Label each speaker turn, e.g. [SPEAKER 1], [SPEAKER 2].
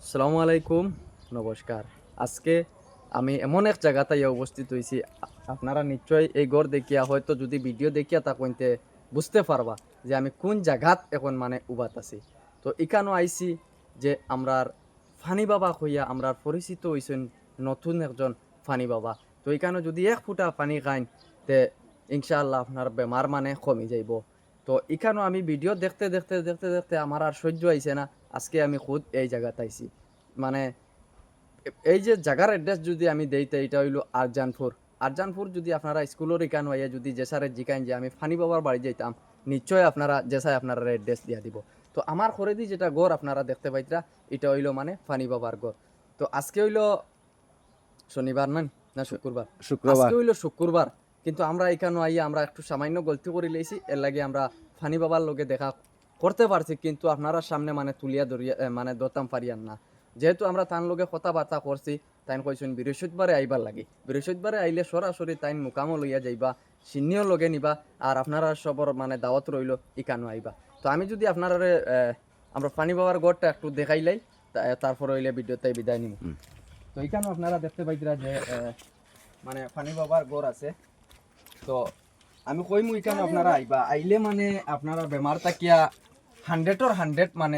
[SPEAKER 1] আসসালামু আলাইকুম, নমস্কার। আজকে আমি এমন এক জায়গাতে উপস্থিত হয়েছি, আপনারা নিশ্চয়ই এই গড় দেখিয়া হয়তো যদি ভিডিও দেখিয়া তা কইতে বুঝতে পারবা যে আমি কোন জায়গাত এখন মানে উবাত আছি। তো এখানেও আইছি যে আমরার ফানি বাবা হইয়া আমরা পরিচিত হইছেন নতুন একজন ফানি বাবা। তো এখানে যদি এক ফুটা পানি খাইন তে ইনশাআল্লাহ আপনার বেমার মানে কমে যাইব। তো এখানেও আমি ভিডিও দেখতে আমার আর সহ্য আইছে না। আজকে আমি খুদ এই জায়গাতে আইছি। মানে এই যে জায়গার অ্যাড্রেস যদি আমি দেই তো এটা হইলো আরজানপুর। আরজানপুর যদি আপনারা স্কুলের এখান হইয়া যদি যে স্যারের জিকাইন যে আমি ফানি বাবার বাড়ি যাইতাম, নিশ্চয় আপনারা যে স্যার আপনারা অ্যাড্রেস দিয়া দিব। তো আমার খরেদি যেটা গড় আপনারা দেখতে পাইতরা, এটা হইলো মানে ফানি বাবার গড়। তো আজকে হইলো শনিবার না শুক্রবার?
[SPEAKER 2] শুক্রবার।
[SPEAKER 1] আজকে হইলো শুক্রবার। কিন্তু আমরা এখানে আইয়া আমরা একটু সামান্য গলতি করে লইছি। এর লাগে আমরা ফানি বাবার লগে দেখা করতে পারছি, কিন্তু আপনারা সামনে মানে তুলিয়া ধরিয়া মানে ধরতাম পারিয়ান না। যেহেতু আমরা তার লগে কথাবার্তা করছি, তাইন কইছেন বৃহস্পতিবারে আইবার লাগি। বৃহস্পতিবারে আইলে সরাসরি তাইন মুকামও লইয়া যাইবা, সিন্নিও লগে নিবা, আর আপনারা সবর মানে দাওয়াত রইল ইকানো আইবা। তো আমি যদি আপনারা আমরা ফানি বাবার গড়টা একটু দেখাইলাই, তারপর হইলে ভিডিওতে বিদায় নিব। তো এখানেও আপনারা দেখতে পাইতরা যে মানে ফানি বাবার গড় আছে। তো আমি কইমু এখানে আপনারা আইবা, আইলে মানে আপনারা বেমার তাকিয়া 100 মানে